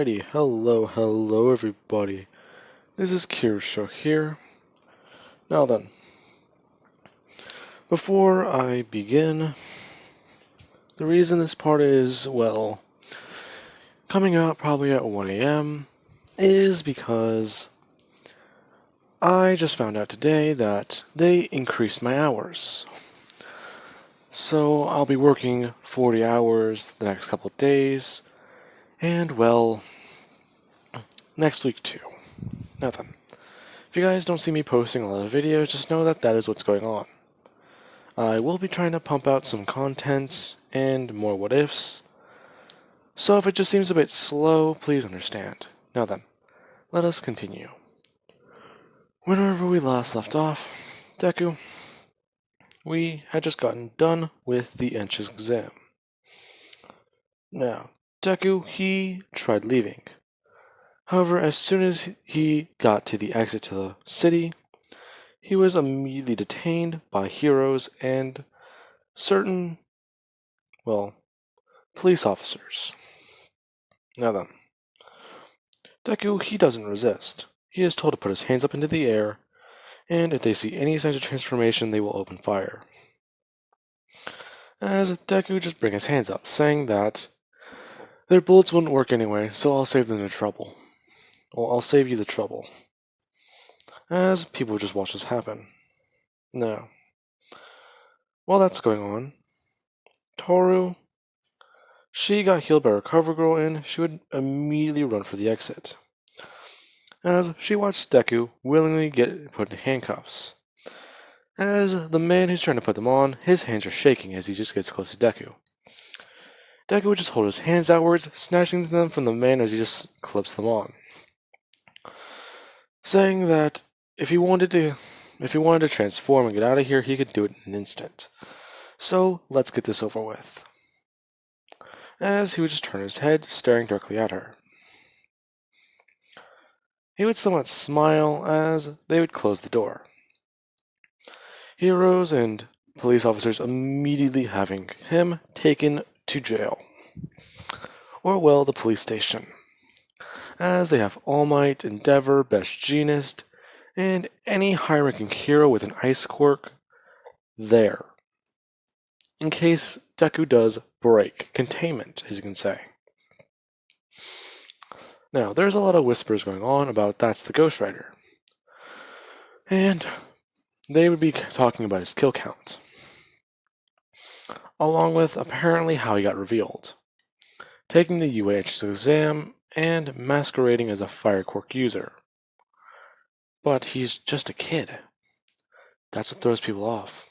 Alrighty, hello everybody. This is Kirsho here. Now then, before I begin, the reason this part is, well, coming out probably at 1 a.m. is because I just found out today that they increased my hours. So I'll be working 40 hours the next couple of days, and well, next week too. Now then, if you guys don't see me posting a lot of videos, just know that that is what's going on. I will be trying to pump out some content and more what ifs, so if it just seems a bit slow, please understand. Now then, let us continue. Whenever we last left off, Deku, we had just gotten done with the entrance exam. Now, Deku, he tried leaving. However, as soon as he got to the exit to the city, he was immediately detained by heroes and certain, well, police officers. Now then, Deku, he doesn't resist. He is told to put his hands up into the air, and if they see any signs of transformation, they will open fire. As Deku just brings his hands up, saying that their bullets wouldn't work anyway, so I'll save them the trouble. Well, I'll save you the trouble. As people just watch this happen. Now, while that's going on, Toru, she got healed by her cover girl and she would immediately run for the exit. As she watched Deku willingly get put in handcuffs. As the man who's trying to put them on, his hands are shaking as he just gets close to Deku. Deku would just hold his hands outwards, snatching them from the man as he just clips them on. Saying that if he wanted to transform and get out of here, he could do it in an instant. So let's get this over with. As he would just turn his head, staring directly at her. He would somewhat smile as they would close the door. Heroes and police officers immediately having him taken to jail. Or, well, the police station. As they have All Might, Endeavor, Best Jeanist, and any high-ranking hero with an ice quirk there. In case Deku does break. Containment, as you can say. Now, there's a lot of whispers going on about that's the ghostwriter. And they would be talking about his kill count. Along with apparently how he got revealed. Taking the UA entrance exam and masquerading as a fire quirk user. But he's just a kid. That's what throws people off.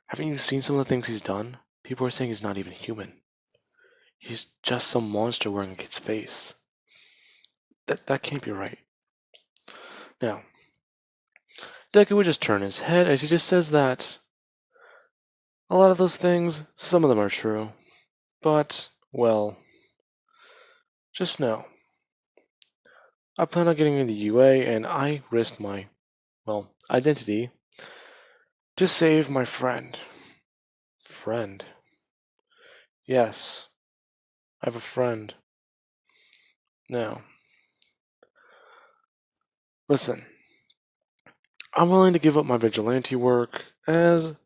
Haven't you seen some of the things he's done? People are saying he's not even human. He's just some monster wearing a kid's face. That can't be right. Now, Deku would just turn his head as he just says that a lot of those things, some of them are true. But, well, just know. I plan on getting in the UA and I risked my, well, identity to save my friend. Friend? Yes, I have a friend. Now, listen, I'm willing to give up my vigilante work, as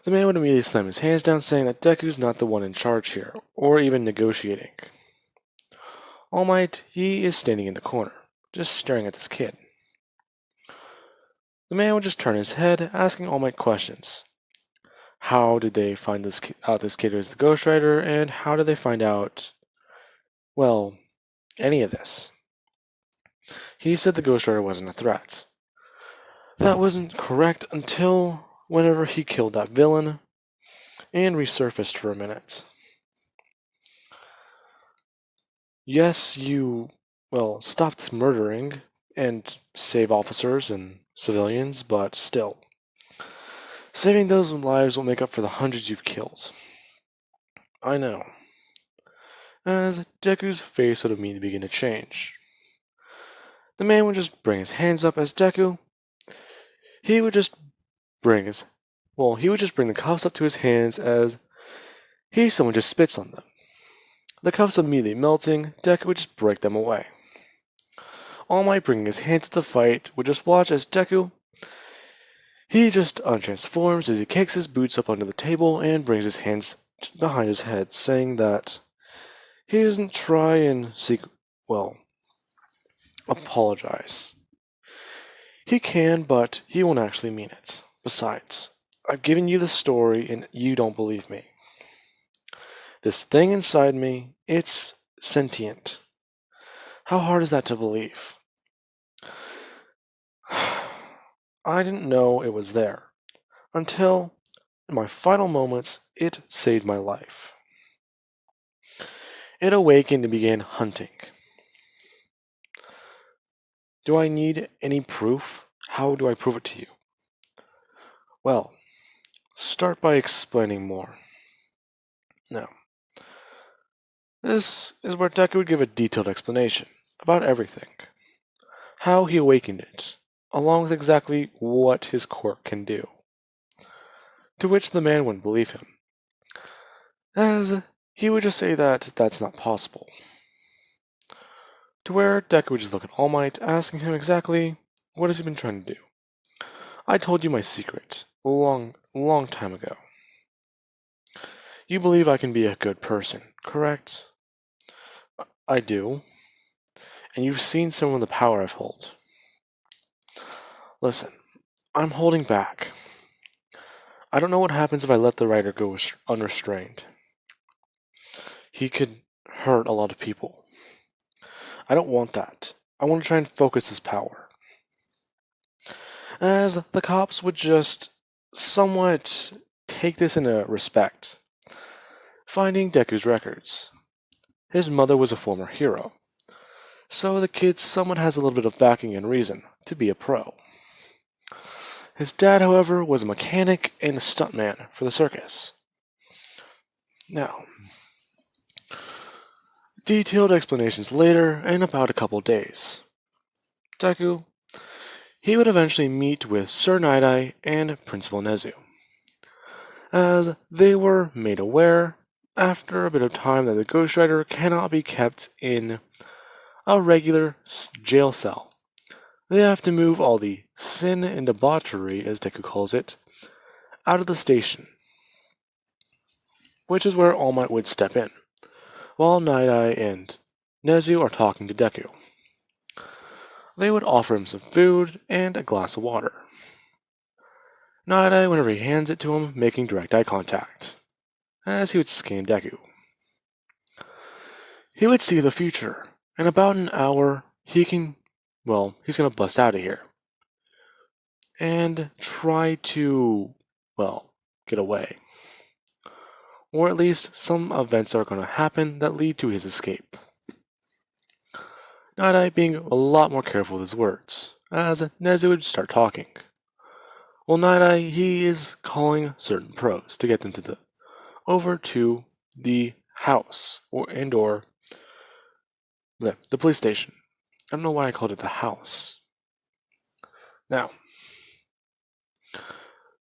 the man would immediately slam his hands down, saying that Deku's not the one in charge here, or even negotiating. All Might, he is standing in the corner, just staring at this kid. The man would just turn his head, asking All Might questions. How did they find out this kid was the ghostwriter, and how did they find out, well, any of this? He said the ghostwriter wasn't a threat. That wasn't correct until whenever he killed that villain and resurfaced for a minute. Yes, you, well, stopped murdering and save officers and civilians, but still. Saving those lives will make up for the hundreds you've killed. I know. As Deku's face would immediately begin to change. The man would just bring his hands up as Deku. He would just bring the cuffs up to his hands as someone just spits on them. The cuffs immediately melting, Deku would just break them away. All Might bringing his hand to the fight would just watch as Deku, he just untransforms as he kicks his boots up under the table and brings his hands behind his head, saying that he doesn't try and apologize. He can, but he won't actually mean it. Besides, I've given you the story and you don't believe me. This thing inside me, it's sentient. How hard is that to believe? I didn't know it was there. Until, in my final moments, it saved my life. It awakened and began hunting. Do I need any proof? How do I prove it to you? Well, start by explaining more. Now, this is where Deku would give a detailed explanation about everything. How he awakened it, along with exactly what his quirk can do. To which the man wouldn't believe him, as he would just say that that's not possible. To where Deku would just look at All Might, asking him exactly what has he been trying to do. I told you my secret a long time ago. You believe I can be a good person, correct? I do. And you've seen some of the power I've held. Listen, I'm holding back. I don't know what happens if I let the writer go unrestrained. He could hurt a lot of people. I don't want that. I want to try and focus his power. As the cops would just somewhat take this into respect, finding Deku's records. His mother was a former hero, so the kid somewhat has a little bit of backing and reason to be a pro. His dad, however, was a mechanic and a stuntman for the circus. Now, detailed explanations later in about a couple days. Deku, he would eventually meet with Sir Night-Eye and Principal Nezu, as they were made aware after a bit of time that the ghostwriter cannot be kept in a regular jail cell. They have to move all the sin and debauchery, as Deku calls it, out of the station, which is where All Might would step in, while Night-Eye and Nezu are talking to Deku. They would offer him some food and a glass of water. Night-Eye, whenever he hands it to him, making direct eye contact, as he would scan Deku. He would see the future. In about an hour, he's gonna bust out of here. And try to, get away. Or at least some events are gonna happen that lead to his escape. Night-Eye being a lot more careful with his words, as Nezu would start talking. Well, Night-Eye, he is calling certain pros to get them over to the house, or the police station. I don't know why I called it the house. Now,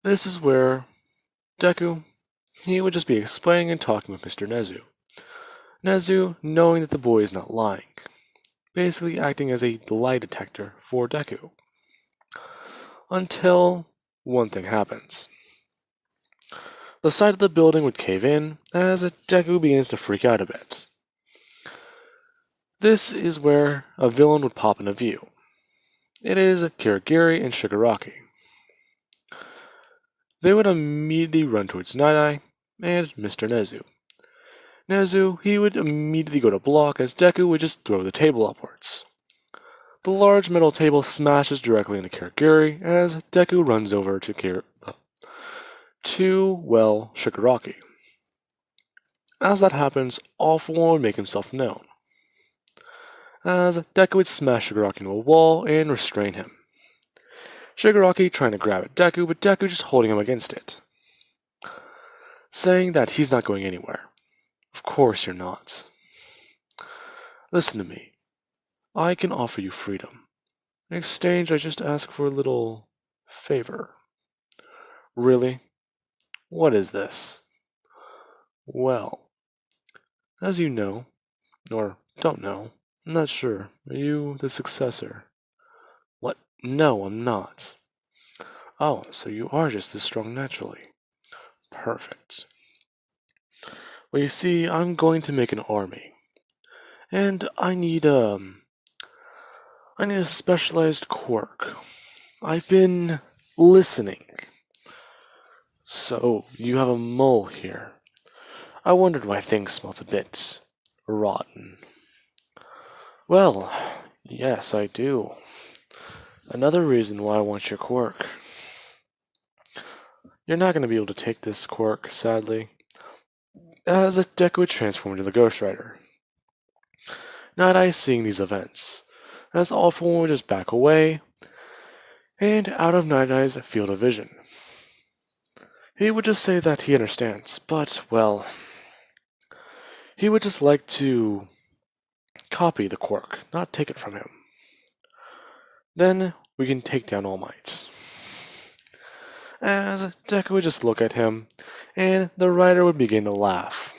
this is where Deku, he would just be explaining and talking with Mr. Nezu. Nezu, knowing that the boy is not lying, basically acting as a lie detector for Deku. Until one thing happens. The side of the building would cave in as Deku begins to freak out a bit. This is where a villain would pop into view. It is Kirigiri and Shigaraki. They would immediately run towards Night-Eye and Mr. Nezu. Nezu, he would immediately go to block as Deku would just throw the table upwards. The large metal table smashes directly into Kirigiri as Deku runs over to Shigaraki. As that happens, all four would make himself known, as Deku would smash Shigaraki into a wall and restrain him. Shigaraki trying to grab at Deku, but Deku just holding him against it, saying that he's not going anywhere. Of course you're not. Listen to me. I can offer you freedom. In exchange, I just ask for a little favor. Really? What is this? Well, as you know, Or don't know. I'm not sure. Are you the successor? What? No, I'm not. Oh, so you are just this strong naturally. Perfect. Well, you see, I'm going to make an army. And I need a specialized quirk. I've been listening. So, you have a mole here. I wondered why things smelt a bit rotten. Well, yes, I do. Another reason why I want your quirk. You're not going to be able to take this quirk, sadly, as Deku would transform into the ghostwriter. Not I seeing these events, as all for one would just back away, and out of Night Eye's field of vision. He would just say that he understands, but, well, he would just like to copy the quirk, not take it from him. Then we can take down All Might. As Deku would just look at him, and the writer would begin to laugh,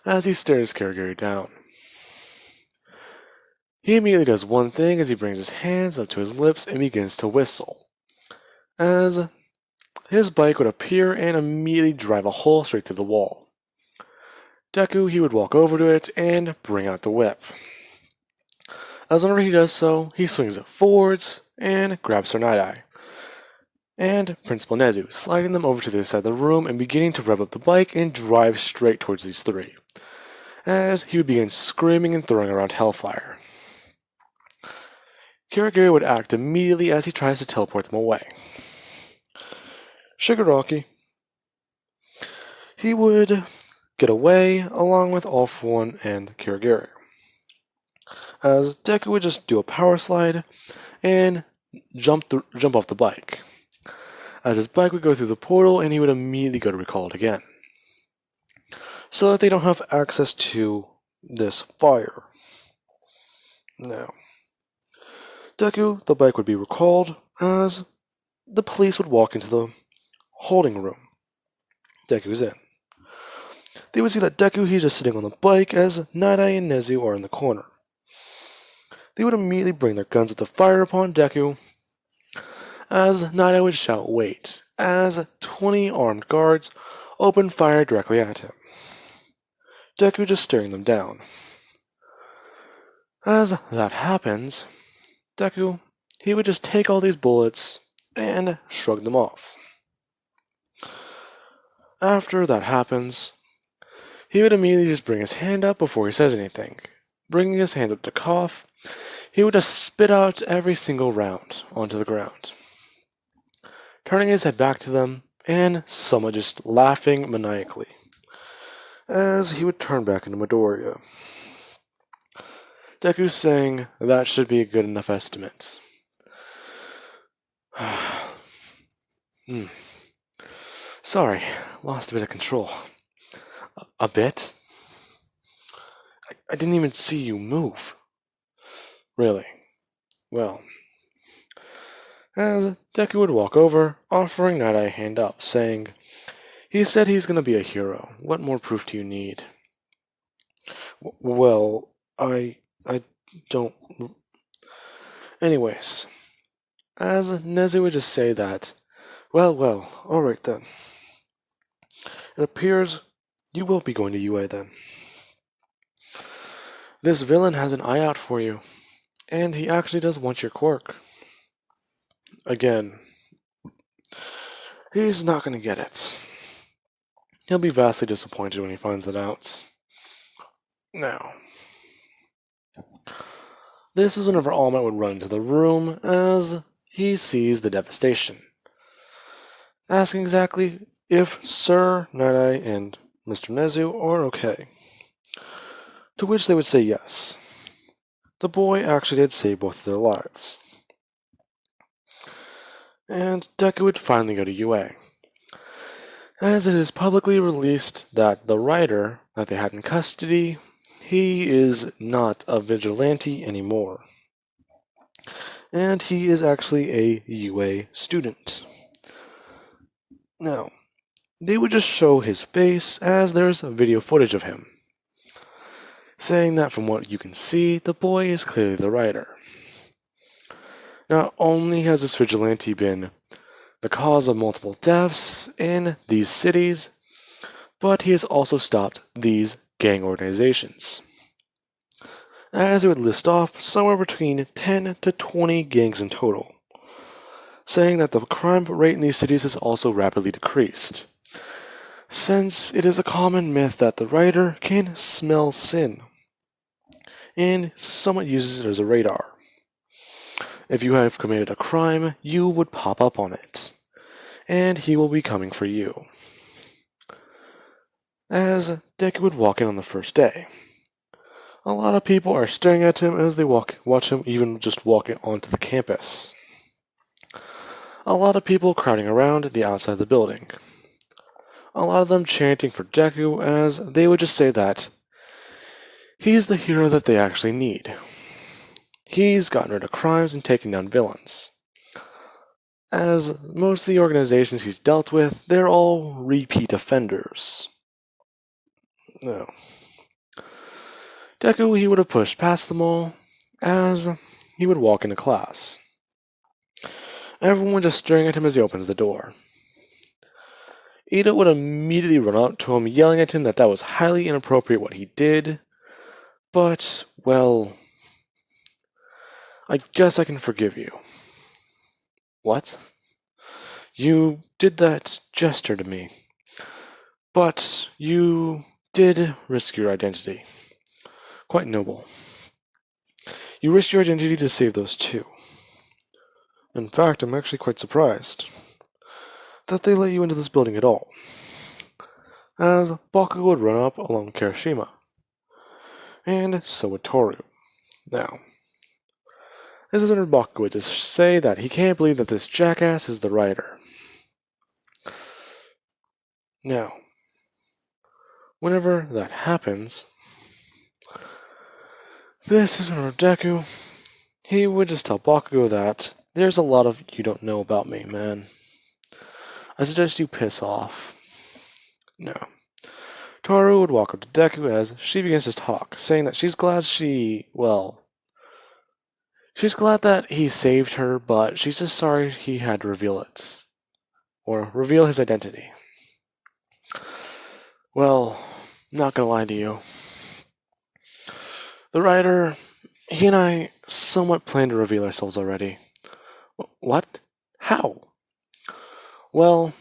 as he stares Karagiri down. He immediately does one thing as he brings his hands up to his lips and begins to whistle, as his bike would appear and immediately drive a hole straight through the wall. Deku, he would walk over to it and bring out the whip. As whenever he does so, he swings it forwards and grabs Sir Night Eye and Principal Nezu, sliding them over to the other side of the room and beginning to rev up the bike and drive straight towards these three, as he would begin screaming and throwing around hellfire. Kirigiri would act immediately as he tries to teleport them away. Shigaraki, he would get away along with All For One and Kirigiri, as Deku would just do a power slide and jump off the bike, as his bike would go through the portal and he would immediately go to recall it again, so that they don't have access to this fire. Now, Deku, the bike would be recalled as the police would walk into the holding room Deku's in. They would see that Deku, he's just sitting on the bike as Night Eye and Nezu are in the corner. They would immediately bring their guns up to fire upon Deku, as Night Eye would shout wait, as 20 armed guards opened fire directly at him. Deku just staring them down. As that happens, Deku, he would just take all these bullets and shrug them off. After that happens, he would immediately just bring his hand up before he says anything. Bringing his hand up to cough, he would just spit out every single round onto the ground. Turning his head back to them, and somewhat just laughing maniacally, as he would turn back into Midoriya. Deku saying, that should be a good enough estimate. Sorry, lost a bit of control. A bit? I didn't even see you move. Really? Well. As Deku would walk over, offering Night Eye a hand up, saying, he said he's gonna be a hero. What more proof do you need? Well, I don't... Anyways, as Nezu would just say that, well, alright then. It appears you will be going to UA then. This villain has an eye out for you, and he actually does want your quirk. Again, he's not going to get it. He'll be vastly disappointed when he finds it out. Now, this is whenever All Might would run into the room as he sees the devastation, asking exactly if Sir Night Eye and Mr. Nezu are okay. To which they would say yes. The boy actually did save both of their lives. And Deku would finally go to UA, as it is publicly released that the writer that they had in custody, he is not a vigilante anymore. And he is actually a UA student. Now, they would just show his face as there's video footage of him. saying that from what you can see, the boy is clearly the writer. Not only has this vigilante been the cause of multiple deaths in these cities, but he has also stopped these gang organizations, as it would list off somewhere between 10 to 20 gangs in total, saying that the crime rate in these cities has also rapidly decreased, since it is a common myth that the writer can smell sin, and somewhat uses it as a radar. If you have committed a crime, you would pop up on it, and he will be coming for you. As Deku would walk in on the first day, a lot of people are staring at him as they watch him even just walk onto the campus. A lot of people crowding around the outside of the building. A lot of them chanting for Deku, as they would just say that he's the hero that they actually need. He's gotten rid of crimes and taken down villains. As most of the organizations he's dealt with, they're all repeat offenders. No. Deku, he would have pushed past them all, as he would walk into class. Everyone just staring at him as he opens the door. Ida would immediately run up to him, yelling at him that was highly inappropriate what he did, but, well, I guess I can forgive you. What? You did that gesture to me, but you did risk your identity. Quite noble. You risked your identity to save those two. In fact, I'm actually quite surprised that they let you into this building at all. As Bakugo would run up along with Kirishima, and so would Toru. Now, this is when Bakugo would just say that he can't believe that this jackass is the writer. Now, whenever that happens, this is when Deku, he would just tell Bakugo that there's a lot of you don't know about me, man. I suggest you piss off. No. Toru would walk up to Deku as she begins to talk, saying that she's glad she's glad that he saved her, but she's just sorry he had to reveal it. Or reveal his identity. Well, I'm not gonna lie to you. The writer, he and I somewhat planned to reveal ourselves already. What? How? Well,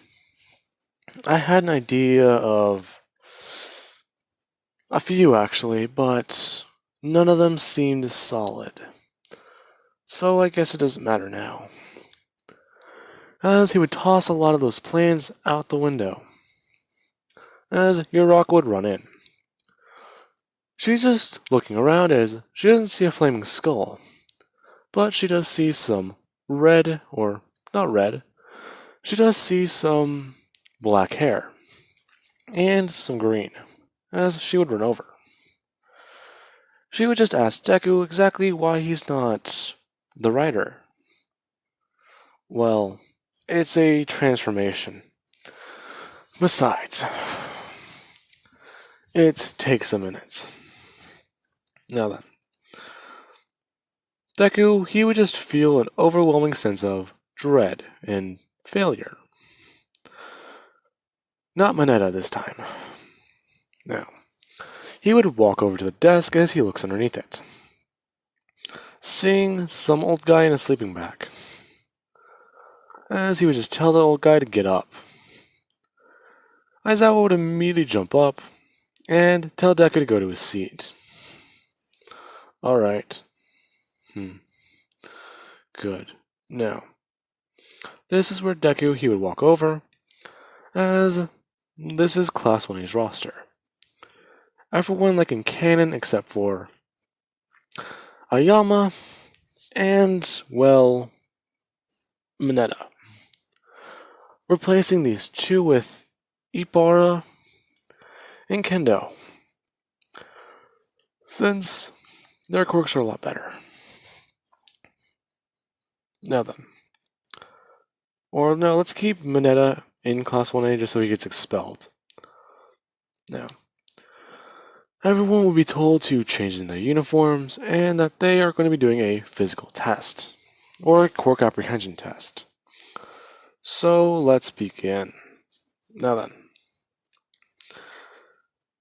I had an idea of a few actually, but none of them seemed solid. So I guess it doesn't matter now. As he would toss a lot of those plans out the window. As Yuraka would run in. She's just looking around as she doesn't see a flaming skull, but she does see some red, or not red, she does see some black hair, and some green, as she would run over. She would just ask Deku exactly why he's not the writer. Well, it's a transformation. Besides, it takes a minute. Now then, Deku, he would just feel an overwhelming sense of dread and failure. Not Mineta this time. No. He would walk over to the desk as he looks underneath it, seeing some old guy in a sleeping bag. As he would just tell the old guy to get up. Aizawa would immediately jump up and tell Deku to go to his seat. Alright. Good. Now, this is where Deku, he would walk over, as this is Class 1A's roster. Everyone like in canon except for Ayama and, well, Mineta. Replacing these two with Ibara and Kendo, since their quirks are a lot better. Now then. Or no, let's keep Mineta in Class 1A just so he gets expelled. Now, everyone will be told to change in their uniforms and that they are going to be doing a physical test, or a Quirk apprehension test. So let's begin. Now then,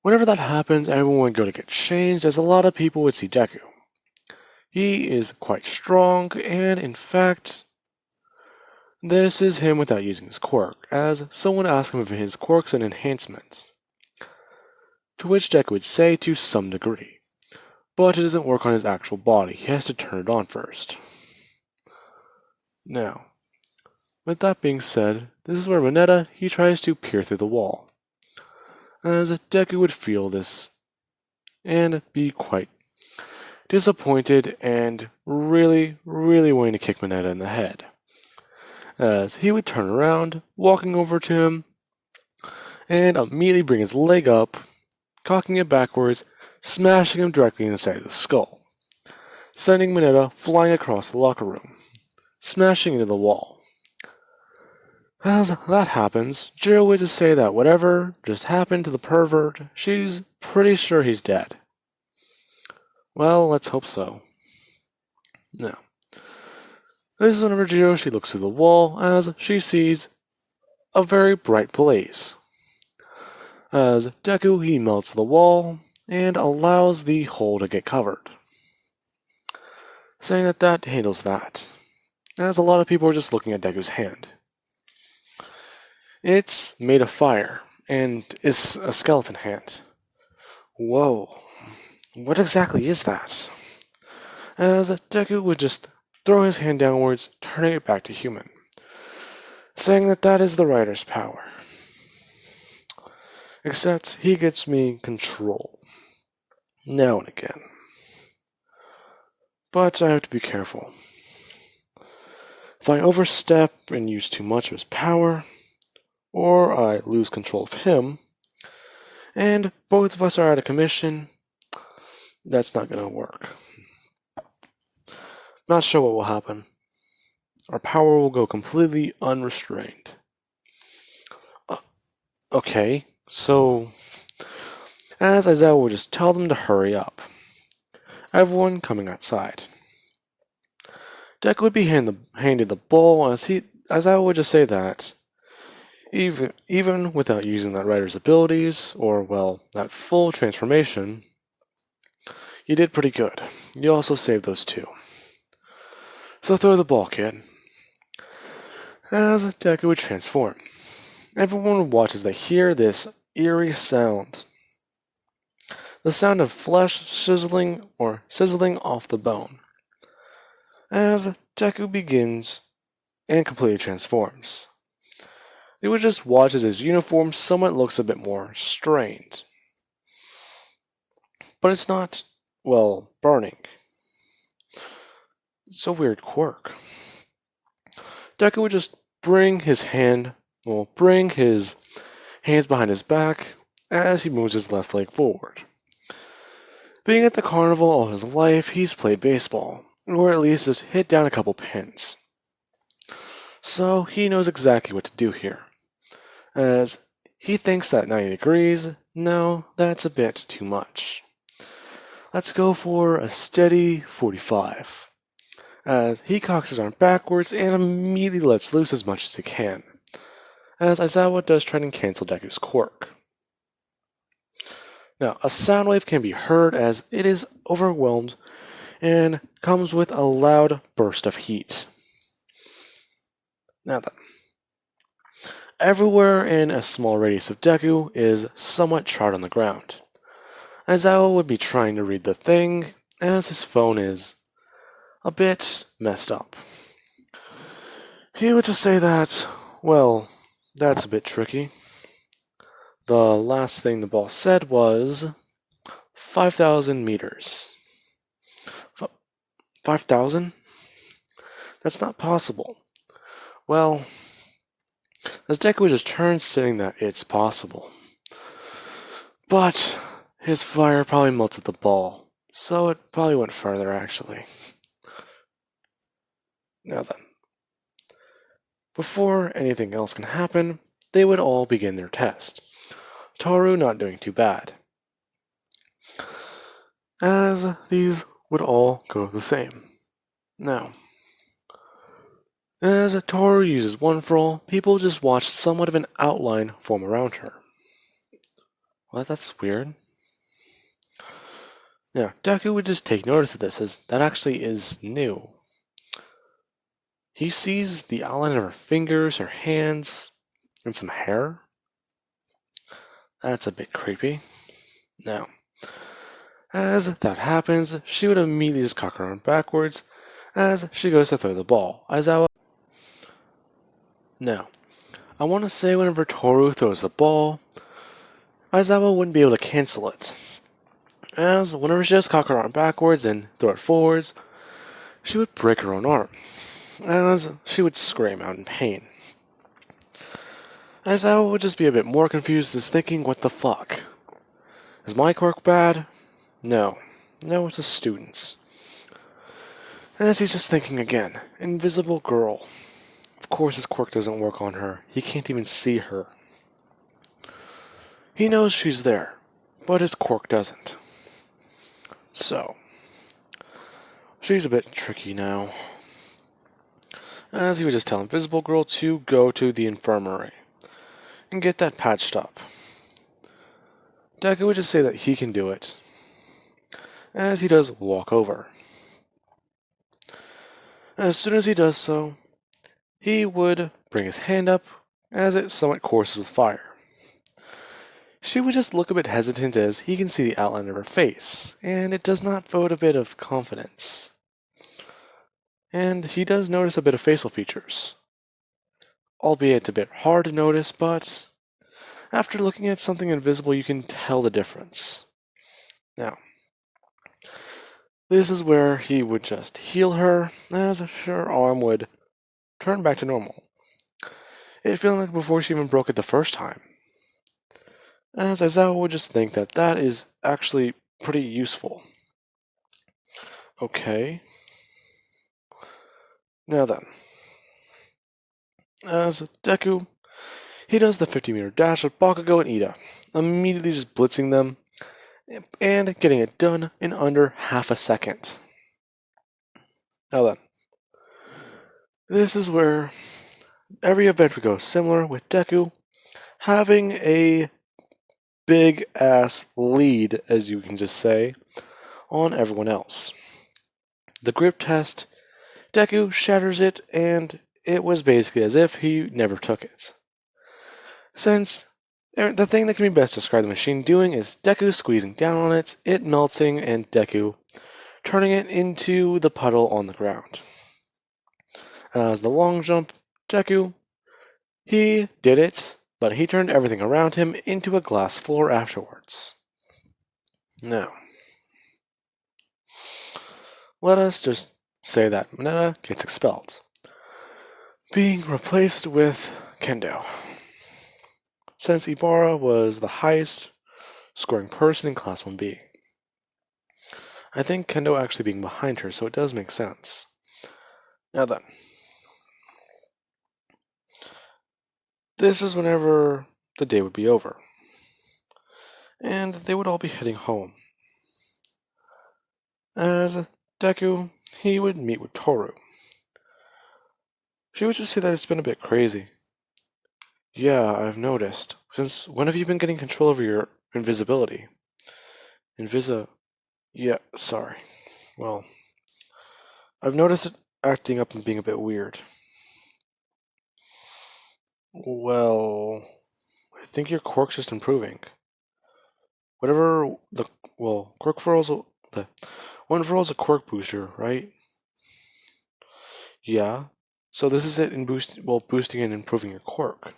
whenever that happens, everyone would go to get changed, as a lot of people would see Deku. He is quite strong, and in fact, this is him without using his quirk, as someone asked him if his quirk's an enhancement. To which Deku would say to some degree, but it doesn't work on his actual body, he has to turn it on first. Now, with that being said, this is where Mineta, he tries to peer through the wall, as Deku would feel this and be quite disappointed and really wanting to kick Mineta in the head, as he would turn around, walking over to him, and immediately bring his leg up, cocking it backwards, smashing him directly in the side of the skull, sending Mineta flying across the locker room, smashing into the wall. As that happens, Jiro would just say that whatever just happened to the pervert, she's pretty sure he's dead. Well, let's hope so. Now, this is whenever Jiro, she looks through the wall as she sees a very bright blaze. As Deku, he melts the wall and allows the hole to get covered, saying that that handles that, as a lot of people are just looking at Deku's hand. It's made of fire, and is a skeleton hand. Whoa, what exactly is that? As Deku would just throw his hand downwards, turning it back to human, saying that that is the writer's power. Except he gives me control, now and again. But I have to be careful. If I overstep and use too much of his power, or I lose control of him, and both of us are out of commission, that's not going to work. Not sure what will happen. Our power will go completely unrestrained. Okay, so as Aizawa would just tell them to hurry up, everyone coming outside. Deku would be handed the bowl, as Aizawa would just say that even without using that writer's abilities, or, well, that full transformation, you did pretty good. You also saved those two. So throw the ball, kid. As Deku would transform, everyone would watch as they hear this eerie sound. The sound of flesh sizzling off the bone. As Deku begins and completely transforms. They would just watch as his uniform somewhat looks a bit more strained. But it's not, well, burning. It's a weird quirk. Deku would just bring his hands behind his back as he moves his left leg forward. Being at the carnival all his life, he's played baseball, or at least just hit down a couple pins. So he knows exactly what to do here. As he thinks that 90 degrees, no, that's a bit too much. Let's go for a steady 45. As he cocks his arm backwards and immediately lets loose as much as he can, as Aizawa does try to cancel Deku's quirk. Now, a sound wave can be heard as it is overwhelmed and comes with a loud burst of heat. Now then, everywhere in a small radius of Deku is somewhat charred on the ground. Aizawa would be trying to read the thing, as his phone is a bit messed up. He would just say that, well, that's a bit tricky. The last thing the boss said was 5,000 meters. 5,000? That's not possible. Well, as Deku just turns saying that it's possible. But his fire probably melted the ball, so it probably went further actually. Now then, before anything else can happen, they would all begin their test. Toru not doing too bad. as these would all go the same. Now, as Toru uses one for all, people just watch somewhat of an outline form around her. Well, that's weird. Now, Deku would just take notice of this, as that actually is new. He sees the outline of her fingers, her hands, and some hair. That's a bit creepy. Now, as that happens, she would immediately just cock her arm backwards as she goes to throw the ball. Now, I want to say whenever Toru throws the ball, Aizawa wouldn't be able to cancel it, as whenever she does cock her arm backwards and throw it forwards, she would break her own arm, as she would scream out in pain. Aizawa would just be a bit more confused, just thinking, what the fuck? Is my quirk bad? No, it's a student's. As he's just thinking again, invisible girl. Of course his quirk doesn't work on her, he can't even see her. He knows she's there, but his quirk doesn't. So, she's a bit tricky now. As he would just tell Invisible Girl to go to the infirmary and get that patched up. Deku would just say that he can do it, as he does walk over. As soon as he does so, he would bring his hand up as it somewhat courses with fire. She would just look a bit hesitant as he can see the outline of her face, and it does not vote a bit of confidence. And he does notice a bit of facial features, albeit a bit hard to notice, but after looking at something invisible you can tell the difference. Now, this is where he would just heal her, as her arm would turn back to normal, it feeling like before she even broke it the first time. As Aizawa would just think that that is actually pretty useful. Okay. Now then, as Deku, he does the 50-meter dash with Bakugo and Ida, immediately just blitzing them and getting it done in under half a second. Now then, this is where every event would go similar, with Deku having a big ass lead, as you can just say, on everyone else. The grip test, Deku shatters it, and it was basically as if he never took it. Since the thing that can be best described the machine doing is Deku squeezing down on it, it melting, and Deku turning it into the puddle on the ground. As the long jump, Deku, he did it, but he turned everything around him into a glass floor afterwards. Now, let us just say that Mineta gets expelled, being replaced with Kendo, since Ibara was the highest scoring person in Class 1B. I think Kendo actually being behind her, so it does make sense. Now then, this is whenever the day would be over, and they would all be heading home. As Deku, he would meet with Toru. She would just say that it's been a bit crazy. Yeah, I've noticed. Since when have you been getting control over your invisibility? Yeah, sorry. Well, I've noticed it acting up and being a bit weird. Well, I think your quirk's just improving. Quirk Furl's one Furl's a quirk booster, right? Yeah. So this is it in boosting and improving your quirk.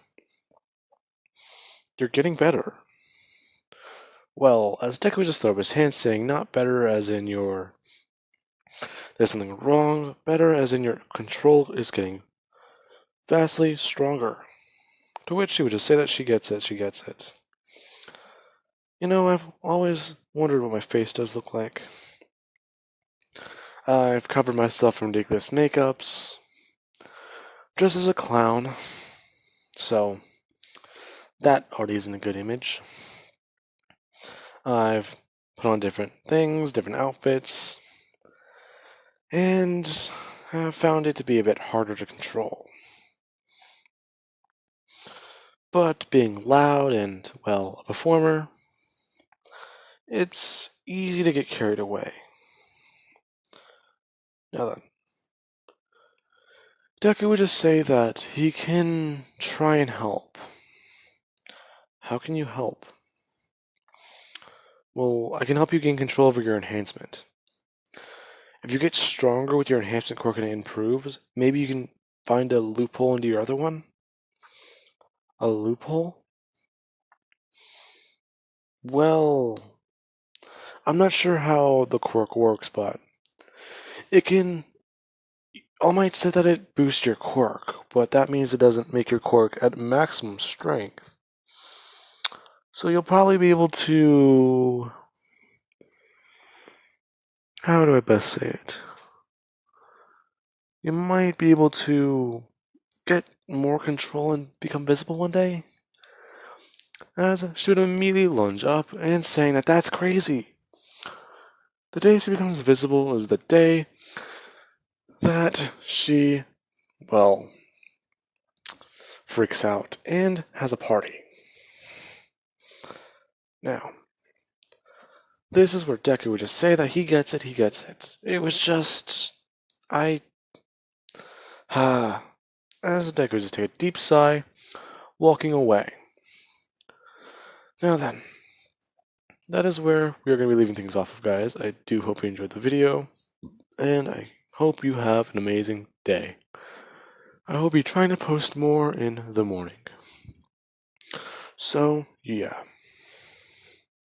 You're getting better. Well, as Deku just threw up his hand, saying not better as in there's something wrong, better as in your control is getting vastly stronger. To which she would just say that she gets it. I've always wondered what my face does look like. I've covered myself from ridiculous makeups, dressed as a clown, so that already isn't a good image. I've put on different things, different outfits, and have found it to be a bit harder to control. But being loud and, well, a performer, it's easy to get carried away. Now then, Deku would just say that he can try and help. How can you help? Well, I can help you gain control over your enhancement. If you get stronger with your enhancement quirk and it improves, maybe you can find a loophole into your other one? A loophole? Well, I'm not sure how the quirk works, but it can... I might say that it boosts your quirk, but that means it doesn't make your quirk at maximum strength. So you'll probably be able to... How do I best say it? You might be able to get more control and become visible one day? As she would immediately lunge up and saying that that's crazy. The day she becomes visible is the day that she, well, freaks out and has a party. Now, this is where Deku would just say that he gets it, he gets it. It was just... as Deku just take a deep sigh, walking away. Now then, that is where we are going to be leaving things off of, guys. I do hope you enjoyed the video, and I hope you have an amazing day. I will be trying to post more in the morning. So, yeah.